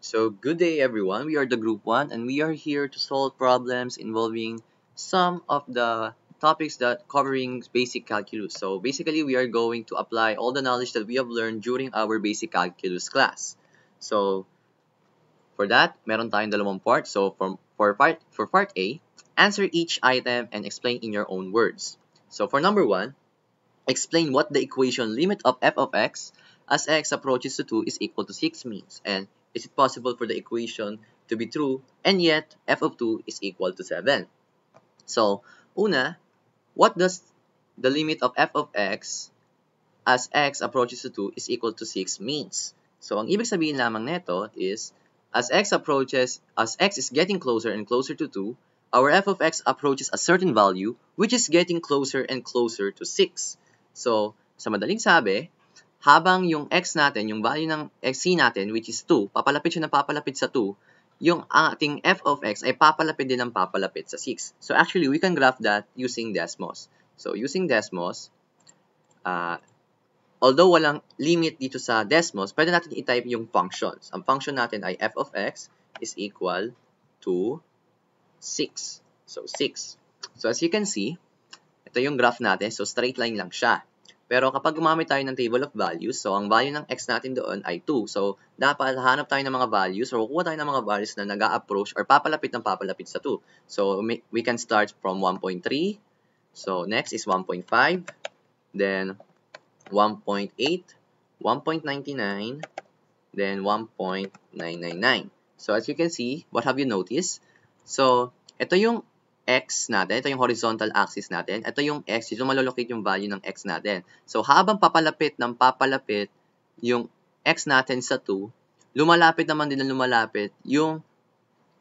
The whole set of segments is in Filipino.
So, good day everyone. We are the Group 1 and we are here to solve problems involving some of the topics that covering basic calculus. So, basically, we are going to apply all the knowledge that we have learned during our basic calculus class. So, for that, meron tayong dalawang part. So, for part A, answer each item and explain in your own words. So, for number 1, explain what the equation limit of f of x as x approaches to 2 is equal to 6 means, and is it possible for the equation to be true and yet f of 2 is equal to 7? So, una, what does the limit of f of x as x approaches to 2 is equal to 6 means? So, ang ibig sabihin lamang nito is, as x is getting closer and closer to 2, our f of x approaches a certain value which is getting closer and closer to 6. So, sa madaling sabi, habang yung x natin, yung value ng xc natin, which is 2, papalapit siya ng papalapit sa 2, yung ating f of x ay papalapit din ng papalapit sa 6. So, actually, we can graph that using Desmos. So, using Desmos, although walang limit dito sa Desmos, pwede natin i-type yung functions. Ang function natin ay f of x is equal to 6. So, 6. So, as you can see, ito yung graph natin. So, straight line lang siya. Pero kapag gumamit tayo ng table of values, so ang value ng x natin doon ay 2. So, dapat hanap tayo ng mga values or kukuha tayo ng mga values na nag-a-approach or papalapit ng papalapit sa 2. So, we can start from 1.3. So, next is 1.5. Then, 1.8. 1.99. Then, 1.999. So, as you can see, what have you noticed? So, ito yung x natin, ito yung horizontal axis natin, ito yung x, dito malolocate yung value ng x natin. So, habang papalapit ng papalapit yung x natin sa 2, lumalapit naman din ng lumalapit yung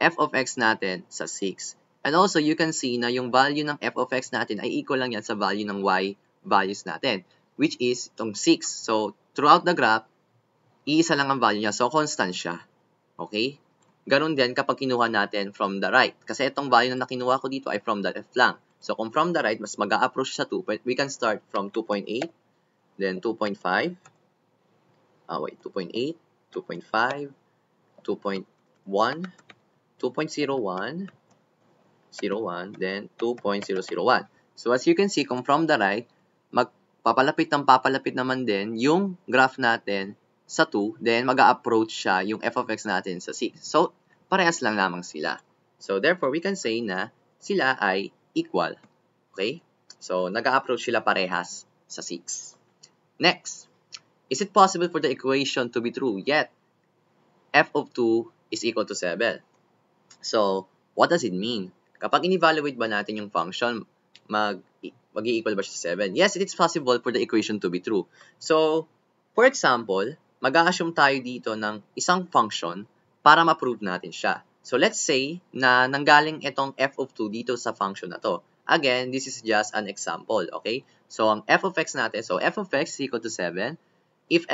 f of x natin sa 6. And also, you can see na yung value ng f of x natin ay equal lang yan sa value ng y values natin, which is itong 6. So, throughout the graph, iisa lang ang value niya. So, constant siya. Okay? Ganun din kapag kinuha natin from the right. Kasi itong value na nakinuha ko dito ay from the left lang. So, kung from the right, mas mag-a-approach sa 2, we can start from 2.8, then 2.5, 2.8, 2.5, 2.1, 2.01, 01, then 2.001. So, as you can see, kung from the right, magpapalapit ng papalapit naman din yung graph natin sa 2, then mag-a-approach siya yung f of x natin sa 6. So, parehas lang lamang sila. So, therefore, we can say na sila ay equal. Okay? So, nag-a-approach sila parehas sa 6. Next, is it possible for the equation to be true yet f of 2 is equal to 7? So, what does it mean? Kapag in-evaluate ba natin yung function, mag-i-equal ba siya sa 7? Yes, it is possible for the equation to be true. So, for example, mag-a-assume tayo dito ng isang function para ma-prove natin siya. So, let's say na nanggaling itong f of 2 dito sa function na to. Again, this is just an example, okay? So, ang f of x natin, so f of x is equal to 7 if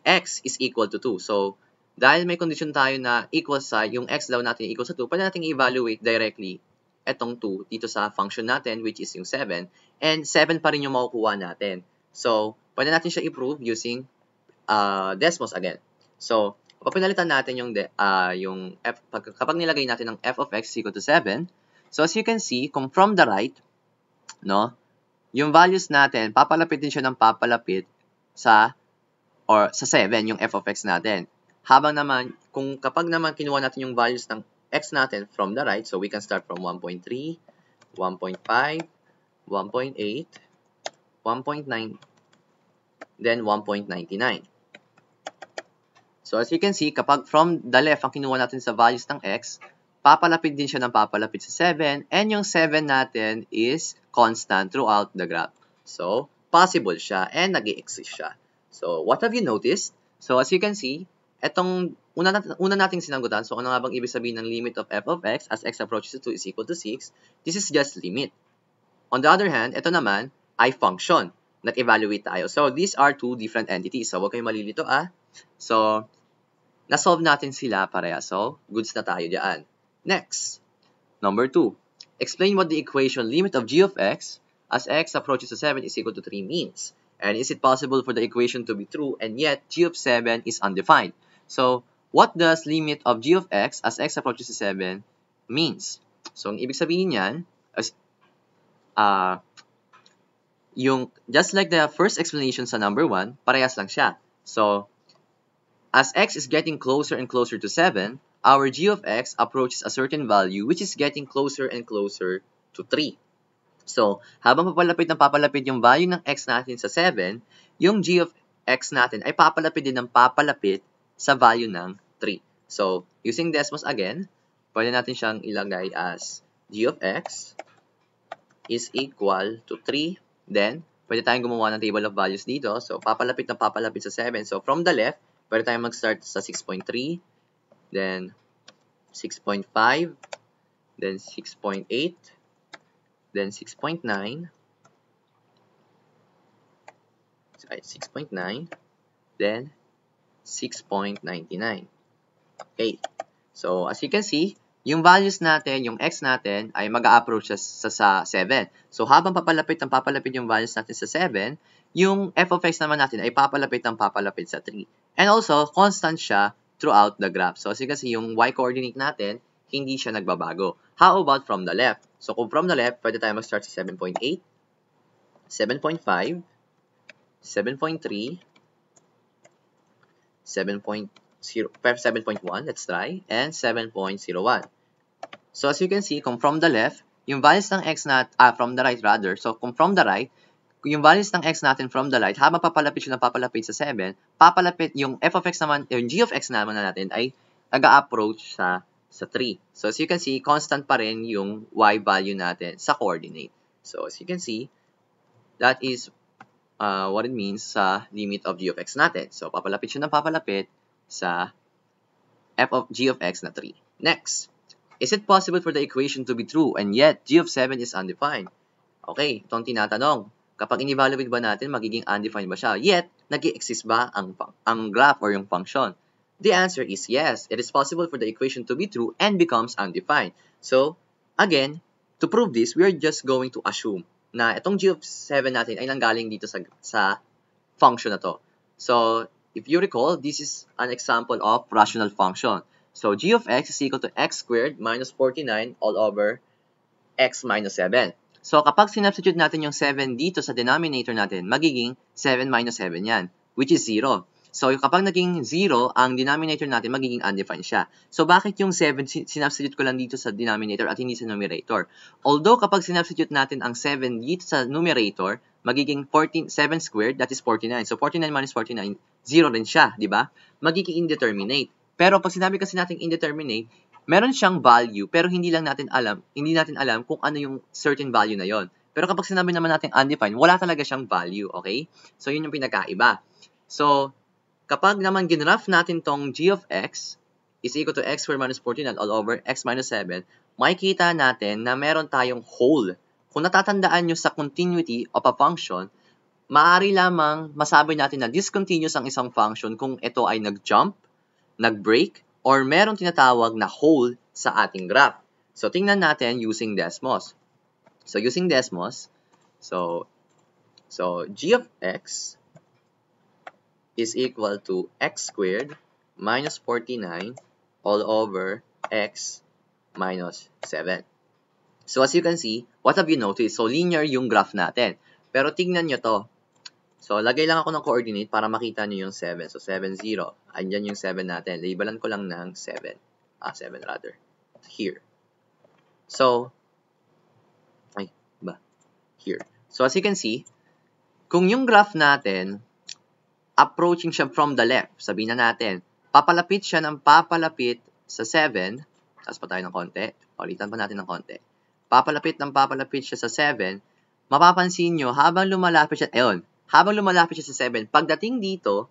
x is equal to 2. So, dahil may condition tayo na equal sa, yung x daw natin equal sa 2, pwede natin i-evaluate directly itong 2 dito sa function natin, which is yung 7, and 7 pa rin yung makukuha natin. So, pwede natin siya i-prove using Desmos again. So, papinalitan natin yung f, kapag nilagay natin ng f of x equal to 7, so as you can see, kung from the right, no, yung values natin, papalapit din siya ng papalapit sa 7, yung f of x natin. Habang naman, kapag naman kinuha natin yung values ng x natin from the right, so we can start from 1.3, 1.5, 1.8, 1.9, then 1.99. So, as you can see, kapag from the left ang kinuha natin sa values ng x, papalapit din siya ng papalapit sa 7, and yung 7 natin is constant throughout the graph. So, possible siya, and nag-i-exist siya. So, what have you noticed? So, as you can see, etong una nating sinagutan, so ano nga bang ibig sabihin ng limit of f of x as x approaches to 2 is equal to 6? This is just limit. On the other hand, ito naman ay function. Nag-evaluate tayo. So, these are two different entities. So, huwag kayong malilito So, na-solve natin sila pareha. So, goods na tayo dyan. Next, number 2. Explain what the equation limit of g of x as x approaches to 7 is equal to 3 means. And is it possible for the equation to be true and yet g of 7 is undefined? So, what does limit of g of x as x approaches to 7 means? So, ang ibig sabihin niyan, just like the first explanation sa number 1, parehas lang siya. So, as x is getting closer and closer to 7, our g of x approaches a certain value which is getting closer and closer to 3. So, habang papalapit yung value ng x natin sa 7, yung g of x natin ay papalapit din ng papalapit sa value ng 3. So, using Desmos again, pwede natin siyang ilagay as g of x is equal to 3. Then, pwede tayong gumawa ng table of values dito. So, papalapit ng papalapit sa 7. So, from the left, pwede tayong mag-start sa 6.3, then 6.5, then 6.8, then 6.9, 6.9, then 6.99. Okay. So, as you can see, yung values natin, yung x natin, ay mag-a-approach sa 7. So, habang papalapit yung values natin sa 7, yung f of x naman natin ay papalapit sa 3. And also, constant siya throughout the graph. So, as you can see, yung y-coordinate natin, hindi siya nagbabago. How about from the left? So, kung from the left, pwede tayo mag-start sa 7.8, 7.5, 7.3, 7.1, let's try, and 7.01. So, as you can see, kung from the left, yung values ng x from the right rather, so kung from the right, yung values ng x natin from the right, habang papalapit siya ng papalapit sa 7, papalapit yung f of x naman, yung g of x naman natin ay nag-a-approach sa 3. So, as you can see, constant pa rin yung y value natin sa coordinate. So, as you can see, that is what it means sa limit of g of x natin. So, papalapit siya ng papalapit sa f of g of x na 3. Next, is it possible for the equation to be true and yet g of 7 is undefined? Okay, itong tinatanong. Kapag in-evaluate ba natin, magiging undefined ba siya? Yet, nag-i-exist ba ang graph or yung function? The answer is yes. It is possible for the equation to be true and becomes undefined. So, again, to prove this, we are just going to assume na itong g of 7 natin ay nanggaling dito sa function na to. So, if you recall, this is an example of rational function. So, g of x is equal to x squared minus 49 all over x minus 7. So, kapag sinubstitute natin yung 7 dito sa denominator natin, magiging 7 minus 7 yan, which is 0. So, kapag naging 0, ang denominator natin magiging undefined siya. So, bakit yung 7 sinubstitute ko lang dito sa denominator at hindi sa numerator? Although, kapag sinubstitute natin ang 7 dito sa numerator, magiging 7 squared, that is 49. So, 49 minus 49, 0 rin siya, di ba? Magiging indeterminate. Pero, pag sinabi kasi natin indeterminate, meron siyang value, pero hindi natin alam kung ano yung certain value na yon. Pero kapag sinabi naman natin undefined, wala talaga siyang value, okay? So, yun yung pinagkaiba. So, kapag naman ginraph natin tong g of x is equal to x squared minus 49 all over x minus 7, makikita natin na meron tayong whole. Kung natatandaan nyo sa continuity of a function, maaari lamang masabi natin na discontinuous ang isang function kung ito ay nag-jump, nag-break, or meron tinatawag na whole sa ating graph. So, tingnan natin using Desmos. So, using Desmos, so g of x is equal to x squared minus 49 all over x minus 7. So, as you can see, what have you noticed? So, linear yung graph natin. Pero tignan nyo to. So, lagay lang ako ng coordinate para makita nyo yung 7. So, 7, 0. Andyan yung 7 natin. Labelan ko lang ng 7. 7 rather. Here. So, here. So, as you can see, kung yung graph natin, approaching siya from the left, sabihin na natin, papalapit siya ng papalapit sa 7, taas pa tayo ng konti, palitan pa natin ng konti, papalapit siya sa 7, mapapansin nyo, habang lumalapit siya sa 7, pagdating dito,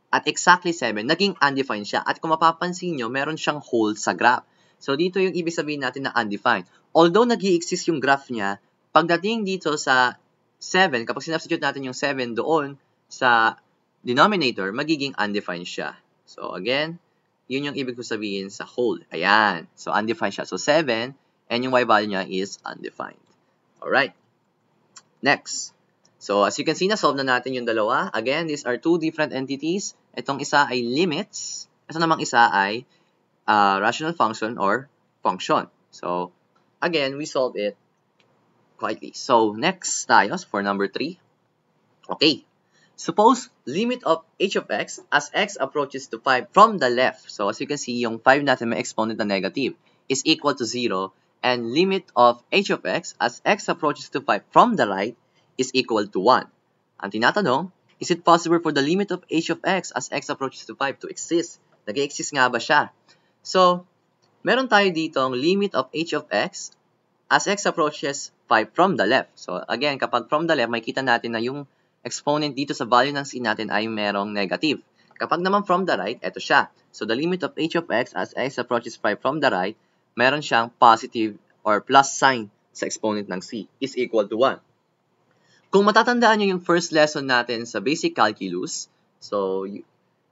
at exactly 7, naging undefined siya. At kung mapapansin nyo, meron siyang hole sa graph. So, dito yung ibig sabihin natin na undefined. Although nag-i-exist yung graph niya, pagdating dito sa 7, kapag sinubstitute natin yung 7 doon sa denominator, magiging undefined siya. So, again, yun yung ibig ko sabihin sa whole. Ayan. So, undefined siya. So, 7, and yung y value niya is undefined. Alright. Next. So, as you can see, na-solve na natin yung dalawa. Again, these are two different entities. Itong isa ay limits, Ito namang isa ay rational function or function. So, again, we solve it quietly. So, next tayo for number 3. Okay. Suppose limit of h of x as x approaches to 5 from the left. So, as you can see, yung 5 natin may exponent na negative is equal to 0. And limit of h of x as x approaches to 5 from the right is equal to 1. Ang tinatanong, is it possible for the limit of h of x as x approaches to 5 to exist? Nag-exist nga ba siya? So, meron tayo dito ang limit of h of x as x approaches 5 from the left. So, again, kapag from the left, makita natin na yung exponent dito sa value ng c natin ay merong negative. Kapag naman from the right, eto siya. So, the limit of h of x as x approaches 5 from the right, meron siyang positive or plus sign sa exponent ng c is equal to 1. Kung matatandaan nyo yung first lesson natin sa basic calculus, so,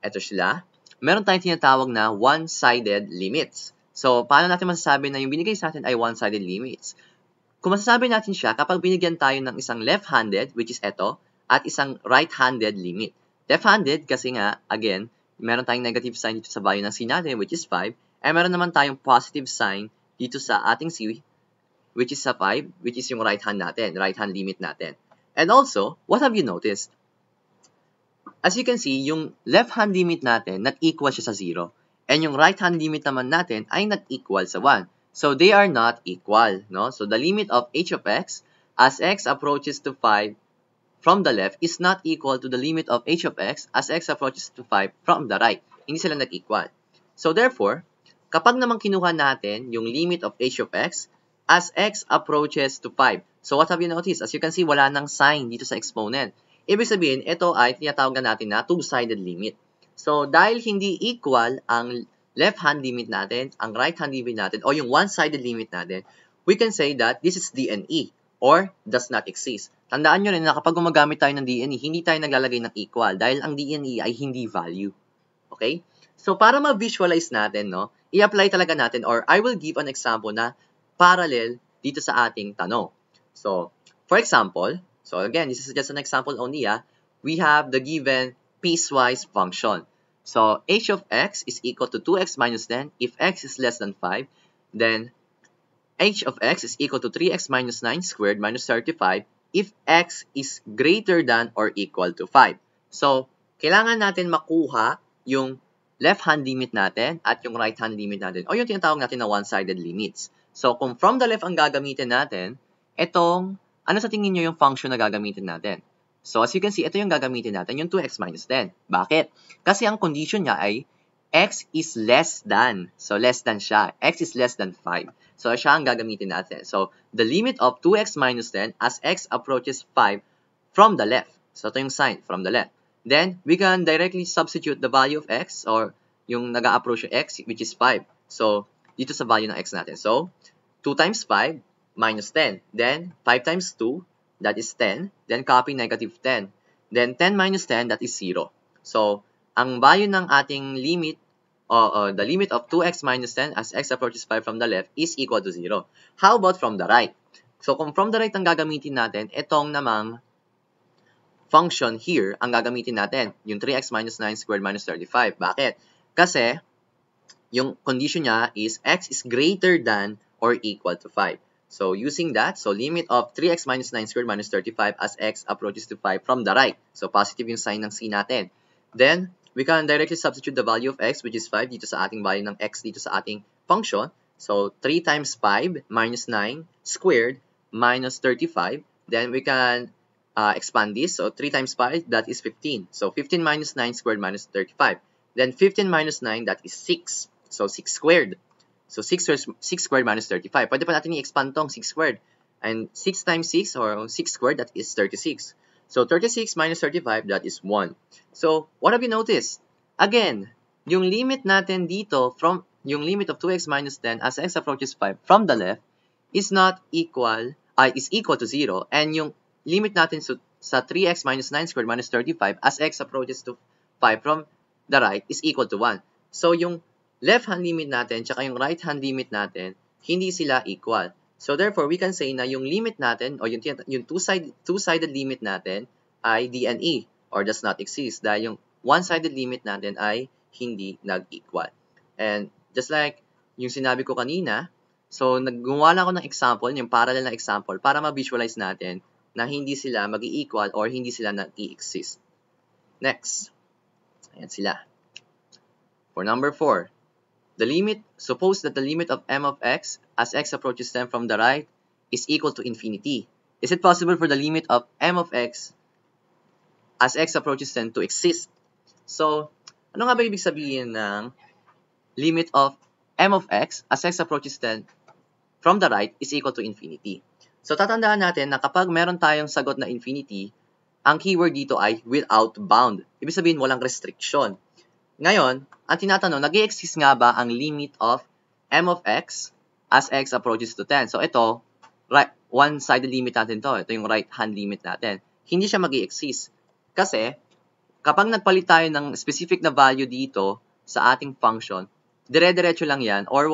eto sila, meron tayong tinatawag na one-sided limits. So, paano natin masasabi na yung binigay sa atin ay one-sided limits? Kung masasabi natin siya kapag binigyan tayo ng isang left-handed, which is eto, at isang right-handed limit. Left-handed kasi nga, again, meron tayong negative sign dito sa value ng c natin, which is 5, and meron naman tayong positive sign dito sa ating c, which is sa 5, which is yung right-hand natin, right-hand limit natin. And also, what have you noticed? As you can see, yung left-hand limit natin, not equal siya sa 0. And yung right-hand limit naman natin ay not equal sa 1. So, they are not equal, no? So, the limit of h of x as x approaches to 5 from the left is not equal to the limit of h of x as x approaches to 5 from the right. Hindi sila nag-equal. So, therefore, kapag naman kinuha natin yung limit of h of x as x approaches to 5. So, what have you noticed? As you can see, wala nang sign dito sa exponent. Ibig sabihin, ito ay tinatawag natin na two-sided limit. So, dahil hindi equal ang left-hand limit natin, ang right-hand limit natin, o yung one-sided limit natin, we can say that this is DNE or does not exist. Tandaan nyo rin na kapag gumagamit tayo ng DNE, hindi tayo naglalagay ng equal dahil ang DNE ay hindi value. Okay? So, para ma-visualize natin, no, i-apply talaga natin or I will give an example na parallel dito sa ating tanong. So, for example, so again, this is just an example only, we have the given piecewise function. So, h of x is equal to 2x minus 10 if x is less than 5, then h of x is equal to 3x minus 9 squared minus 35 if x is greater than or equal to 5. So, kailangan natin makuha yung left-hand limit natin at yung right-hand limit natin o yung tinatawag natin na one-sided limits. So, kung from the left ang gagamitin natin, etong, ano sa tingin nyo yung function na gagamitin natin? So, as you can see, ito yung gagamitin natin, yung 2x minus 10. Bakit? Kasi ang condition niya ay x is less than. So, less than siya. X is less than 5. So, siya ang gagamitin natin. So, the limit of 2x minus 10 as x approaches 5 from the left. So, ito yung sign, from the left. Then, we can directly substitute the value of x or yung nag-a-approach yung x, which is 5. So, dito sa value ng x natin. So, 2 times 5 minus 10. Then, 5 times 2, that is 10. Then, copy negative 10. Then, 10 minus 10, that is 0. So, ang value ng ating limit, the limit of 2x minus 10 as x approaches 5 from the left is equal to 0. How about from the right? So, kung from the right ang gagamitin natin, itong namang function here ang gagamitin natin, yung 3x minus 9 squared minus 35. Bakit? Kasi, yung condition niya is x is greater than or equal to 5. So, using that, so limit of 3x minus 9 squared minus 35 as x approaches to 5 from the right. So, positive yung sign ng c natin. Then, we can directly substitute the value of x, which is 5, dito sa ating value ng x dito sa ating function. So, 3 times 5 minus 9 squared minus 35. Then, we can expand this. So, 3 times 5, that is 15. So, 15 minus 9 squared minus 35. Then, 15 minus 9, that is 6. So, 6 squared. So, 6 squared minus 35. Pwede pa natin i-expand tong 6 squared. And 6 times 6 or 6 squared, that is 36. So, 36 minus 35, that is 1. So, what have you noticed? Again, yung limit natin dito from yung limit of 2x minus 10 as x approaches 5 from the left is equal to 0. And yung limit natin sa 3x minus 9 squared minus 35 as x approaches to 5 from the right is equal to 1. So, yung left-hand limit natin tsaka yung right-hand limit natin, hindi sila equal. So, therefore, we can say na yung limit natin o yung two-sided limit natin ay DNE or does not exist dahil yung one-sided limit natin ay hindi nag-equal. And just like yung sinabi ko kanina, so naggumawa lang ako ng example, yung parallel na example, para ma-visualize natin na hindi sila mag-i-equal or hindi sila nag-i-exist. Next. Ayan sila. For number 4, suppose that the limit of m of x as x approaches 10 from the right is equal to infinity. Is it possible for the limit of m of x as x approaches 10 to exist? So, ano nga ba ibig sabihin ng limit of m of x as x approaches 10 from the right is equal to infinity? So, tatandaan natin na kapag meron tayong sagot na infinity, ang keyword dito ay without bound. Ibig sabihin, walang restriction. Ngayon, ang tinatanong, nag-i-exist nga ba ang limit of m of x as x approaches to 10? So, ito, one-sided limit natin to. Ito yung right-hand limit natin. Hindi siya mag-i-exist. Kasi, kapag nagpalit tayo ng specific na value dito sa ating function, dire-diretso lang yan or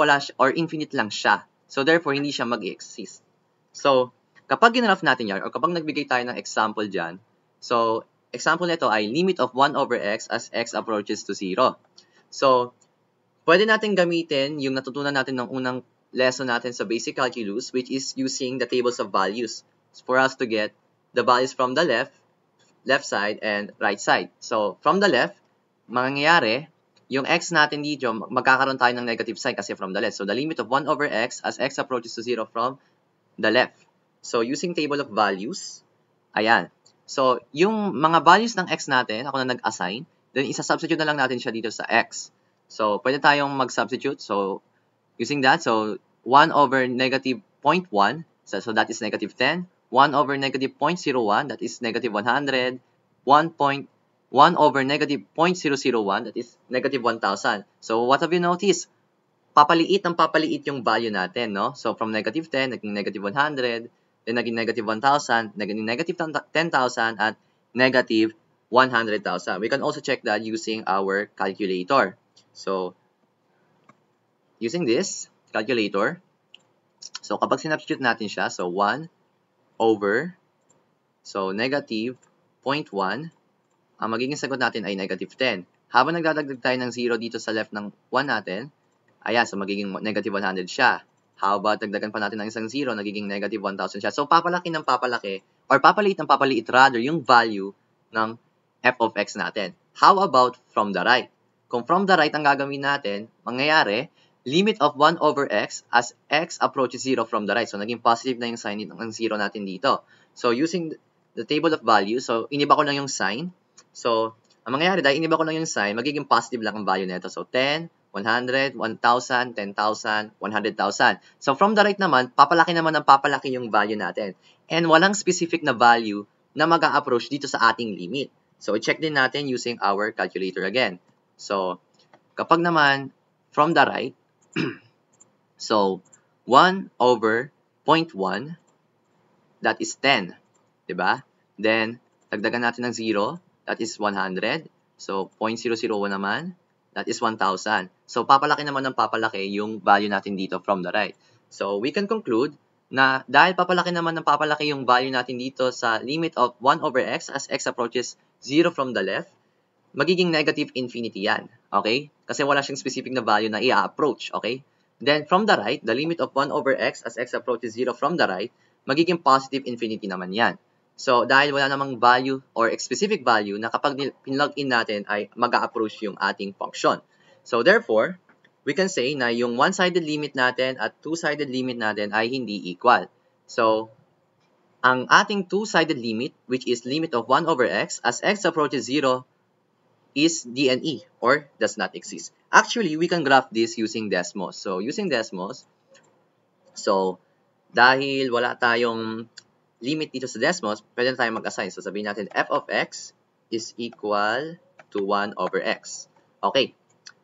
infinite lang siya. So, therefore, hindi siya mag-i-exist. So, kapag ginraph natin yan or kapag nagbigay tayo ng example dyan, so, example nito ay limit of 1 over x as x approaches to 0. So, pwede natin gamitin yung natutunan natin ng unang lesson natin sa basic calculus, which is using the tables of values for us to get the values from the left side and right side. So, from the left, mangyayari, yung x natin dito, magkakaroon tayo ng negative sign kasi from the left. So, the limit of 1 over x as x approaches to 0 from the left. So, using table of values, ayan. So, yung mga values ng x natin, ako na nag-assign, then isa-substitute na lang natin siya dito sa x. So, pwede tayong mag-substitute. So, using that, so, 1 over negative 0.1, so that is negative 10. 1 over negative 0.01, that is negative 100. 1 over negative 0.001, that is negative 1,000. So, what have you noticed? Papaliit yung value natin, no? So, from negative 10, naging negative 100, then naging negative 1,000, naging negative 10,000, at negative 100,000. We can also check that using our calculator. So, using this calculator, so kapag sinubstitute natin siya, so 1 over, so negative 0.1, ang magiging sagot natin ay negative 10. Habang nagdadagdag tayo ng 0 dito sa left ng 1 natin, ayan, so magiging negative 100 siya. How about dagdagan pa natin ng isang 0, nagiging negative 1,000 siya. So, papalaki ng papalaki, or papaliit ng papaliit rather, yung value ng f of x natin. How about from the right? Kung from the right ang gagawin natin, mangyayari, limit of 1 over x as x approaches 0 from the right. So, naging positive na yung sign ng 0 natin dito. So, using the table of values, so, iniba ko lang yung sign. So, ang mangyayari, dahil iniba ko lang yung sign, magiging positive lang ang value nito. So, 10, 100, 1,000, 10,000, 100,000. So, from the right naman, papalaki naman ng papalaki yung value natin. And walang specific na value na mag-a-approach dito sa ating limit. So, i-check din natin using our calculator again. So, kapag naman from the right, so, 1 over 0.1, that is 10. Diba? Then, dagdagan natin ng 0, that is 100. So, 0.001 naman, that is 1,000. So, papalaki naman ng papalaki yung value natin dito from the right. So, we can conclude na dahil papalaki naman ng papalaki yung value natin dito sa limit of 1 over x as x approaches 0 from the left, magiging negative infinity yan. Okay? Kasi wala siyang specific na value na i-approach. Okay? Then, from the right, the limit of 1 over x as x approaches 0 from the right, magiging positive infinity naman yan. So, dahil wala namang value or specific value na kapag pinlog in natin ay mag-a-approach yung ating function. So, therefore, we can say na yung one-sided limit natin at two-sided limit natin ay hindi equal. So, ang ating two-sided limit, which is limit of 1 over x as x approaches 0, is DNE or does not exist. Actually, we can graph this using Desmos. So, using Desmos, so, dahil wala tayong limit dito sa Desmos, pwede na tayong mag-assign. So, sabihin natin, f of x is equal to 1 over x. Okay.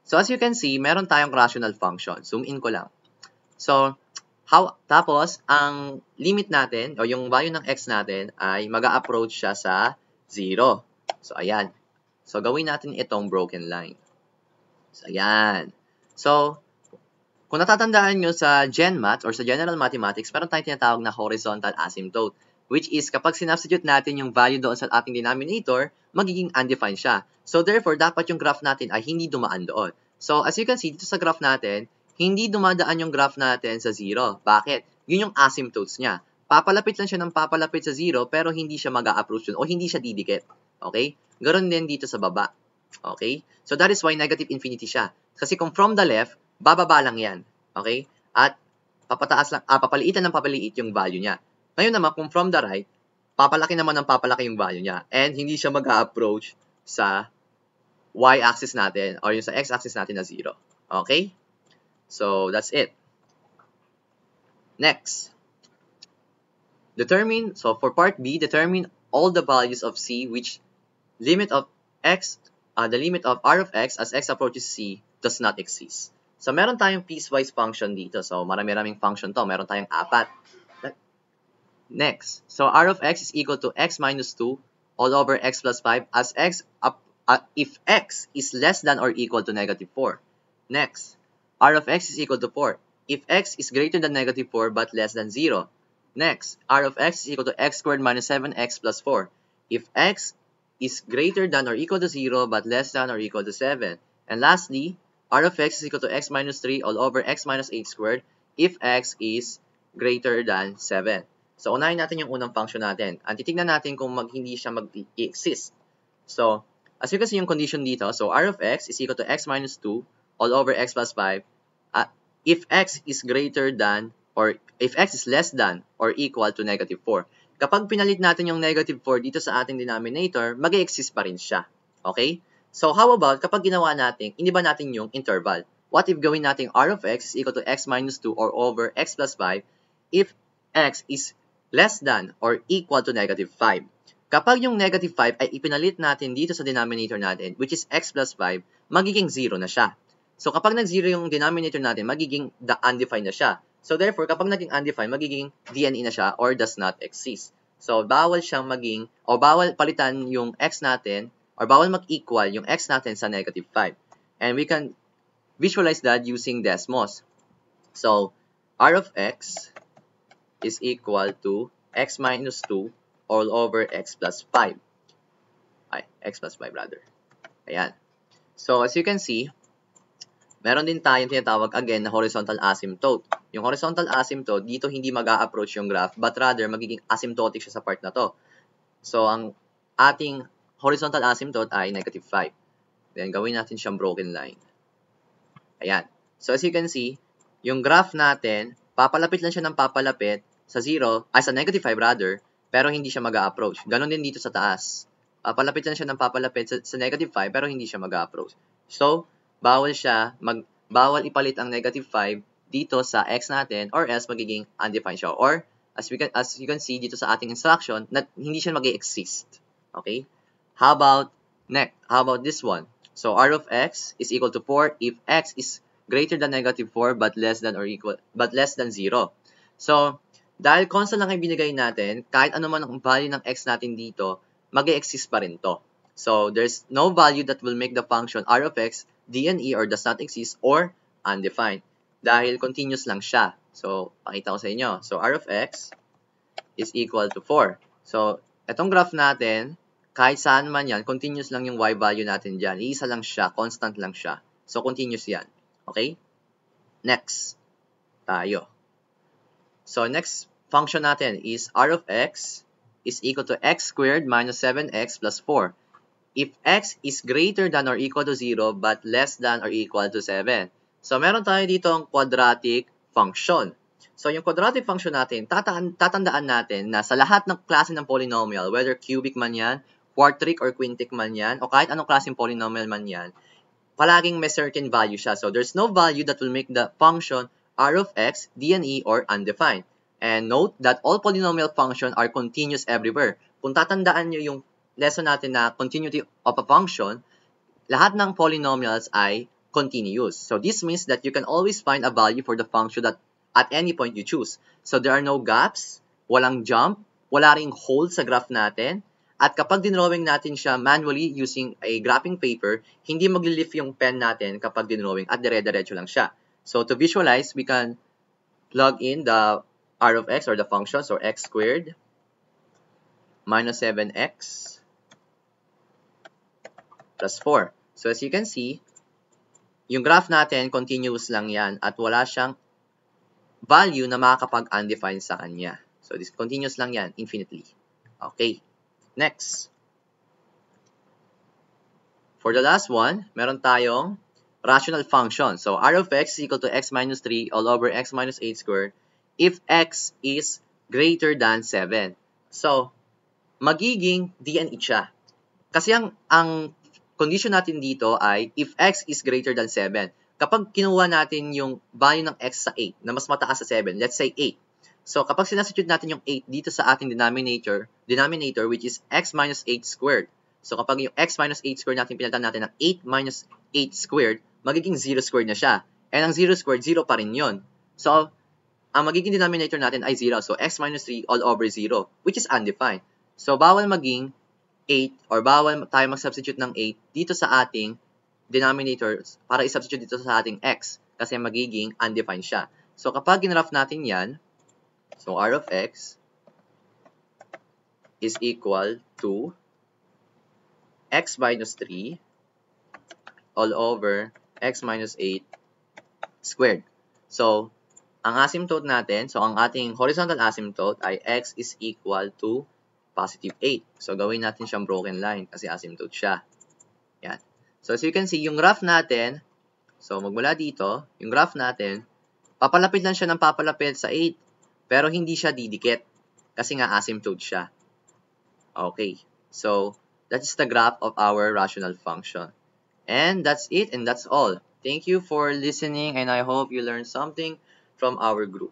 So, as you can see, meron tayong rational function. Zoom in ko lang. So, tapos, ang limit natin, o yung value ng x natin, ay mag-a-approach siya sa 0. So, ayan. So, gawin natin itong broken line. So, ayan. So, kung natatandaan nyo sa GenMath or sa General Mathematics, meron tayong tinatawag na horizontal asymptote. which is kapag sinubstitute natin yung value doon sa ating denominator, magiging undefined siya. So therefore, dapat yung graph natin ay hindi dumaan doon. So as you can see, dito sa graph natin, hindi dumadaan yung graph natin sa 0. Bakit? Yun yung asymptotes niya. Papalapit lang siya ng papalapit sa 0, pero hindi siya mag-a-approach dun, o hindi siya didikit. Okay? Ganon din dito sa baba. Okay? So that is why negative infinity siya. Kasi kung from the left, bababa lang yan. Okay? At papataas lang, papaliitan ng papaliit yung value niya. Ngayon naman, kung from the right, papalaki naman ng papalaki yung value niya. And hindi siya mag-a-approach sa y-axis natin or yung sa x-axis natin na 0. Okay? So, that's it. Next. So for part B, determine all the values of C which limit of x, the limit of r of x as x approaches C does not exist. So, meron tayong piecewise function dito. So, marami-raming function to. Meron tayong 4. Next. So, r of x is equal to x minus 2 all over x plus 5 as if x is less than or equal to negative 4. Next. R of x is equal to 4 if x is greater than negative 4 but less than 0. Next. R of x is equal to x squared minus 7x plus 4 if x is greater than or equal to 0 but less than or equal to 7. And lastly, r of x is equal to x minus 3 all over x minus 8 squared if x is greater than 7. So, unahin natin yung unang function natin. Ang titignan natin kung hindi siya mag-exist. So, as you can see yung condition dito, so r of x is equal to x minus 2 all over x plus 5 if x is greater than or if x is less than or equal to negative 4. Kapag pinalit natin yung negative 4 dito sa ating denominator, mag-exist pa rin siya. Okay? So, how about kapag ginawa natin, iniba natin yung interval? What if gawin natin r of x is equal to x minus 2 or over x plus 5 if x is less than or equal to negative 5? Kapag yung negative 5 ay ipinalit natin dito sa denominator natin, which is x plus 5, magiging 0 na siya. So, kapag nag-0 yung denominator natin, magiging undefined na siya. So, therefore, kapag naging undefined, magiging DNE na siya or does not exist. So, bawal siyang maging, o bawal palitan yung x natin, or bawal mag-equal yung x natin sa negative 5. And we can visualize that using Desmos. So, r of x is equal to x minus 2 all over x plus 5. X plus 5 rather. Ayan. So, as you can see, meron din tayong tinatawag again na horizontal asymptote. Yung horizontal asymptote, dito hindi mag-a-approach yung graph, but rather magiging asymptotic siya sa part na to. So, ang ating horizontal asymptote ay negative 5. Then, gawin natin siyang broken line. Ayan. So, as you can see, yung graph natin, papalapit lang siya ng papalapit sa 0, ay sa negative 5 rather, pero hindi siya mag-a-approach. Ganon din dito sa taas. Papalapit lang siya ng papalapit sa negative 5, pero hindi siya mag-a-approach. So, bawal bawal ipalit ang negative 5 dito sa x natin or else magiging undefined siya. Or, as you can see dito sa ating instruction, na hindi siya mag-exist. Okay? How about this one? So, r of x is equal to 4 if x is greater than negative 4 but less than 0. So, dahil constant lang ay binigay natin, kahit ano man ang value ng x natin dito, mag-exist pa rin to. So, there's no value that will make the function r of x DNE or does not exist or undefined. Dahil continuous lang siya. So, pakita ko sa inyo. So, r of x is equal to 4. So, itong graph natin, kahit saan man yan, continuous lang yung y value natin dyan. Iisa lang siya, constant lang siya. So, continuous yan. Okay? Next. Tayo. So, next function natin is r of x is equal to x squared minus 7x plus 4. If x is greater than or equal to 0 but less than or equal to 7. So, meron tayo dito ang quadratic function. So, yung quadratic function natin, tatandaan natin na sa lahat ng klase ng polynomial, whether cubic man yan, quartic or quintic man yan, o kahit anong klaseng polynomial man yan, palaging may certain value siya. So, there's no value that will make the function r of x DNE or undefined. And note that all polynomial functions are continuous everywhere. Kung tatandaan nyo yung lesson natin na continuity of a function, lahat ng polynomials ay continuous. So, this means that you can always find a value for the function that at any point you choose. So, there are no gaps, walang jump, wala ring hole sa graph natin, at kapag dinrawing natin siya manually using a graphing paper, hindi magli-lift yung pen natin kapag dinrawing at dire-diretso lang siya. So, to visualize, we can plug in the r of x or the function, so x squared minus 7x plus 4. So as you can see, yung graph natin, continuous lang yan at wala siyang value na makakapag-undefined sa kanya. So this continuous lang yan, infinitely. Okay. Next. For the last one, meron tayong rational function. So r of x is equal to x minus 3 all over x minus 8 squared if x is greater than 7. So, magiging d and e siya. Kasi ang condition natin dito ay if x is greater than 7. Kapag kinuha natin yung value ng x sa 8 na mas mataas sa 7, let's say 8. So, kapag sinasubstitute natin yung 8 dito sa ating denominator which is x minus 8 squared. So, kapag yung x minus 8 squared natin pinalitan natin ng 8 minus 8 squared, magiging 0 squared na siya. And ang 0 squared, 0 pa rin yun. So, ang magiging denominator natin ay 0. So, x minus 3 all over 0, which is undefined. So, bawal maging 8 or bawal tayo mag-substitute ng 8 dito sa ating denominator para i-substitute dito sa ating x kasi magiging undefined siya. So, kapag ginraph natin yan, so r of x is equal to x minus 3 all over x minus 8 squared. So, ang asymptote natin, so ang ating horizontal asymptote ay x is equal to positive 8. So, gawin natin siyang broken line kasi asymptote siya. Yan. So, as you can see, yung graph natin, so magmula dito, yung graph natin, papalapit lang siya ng papalapit sa 8, pero hindi siya didikit kasi nga asymptote siya. Okay. So, that is the graph of our rational function. And that's it and that's all. Thank you for listening and I hope you learned something from our group.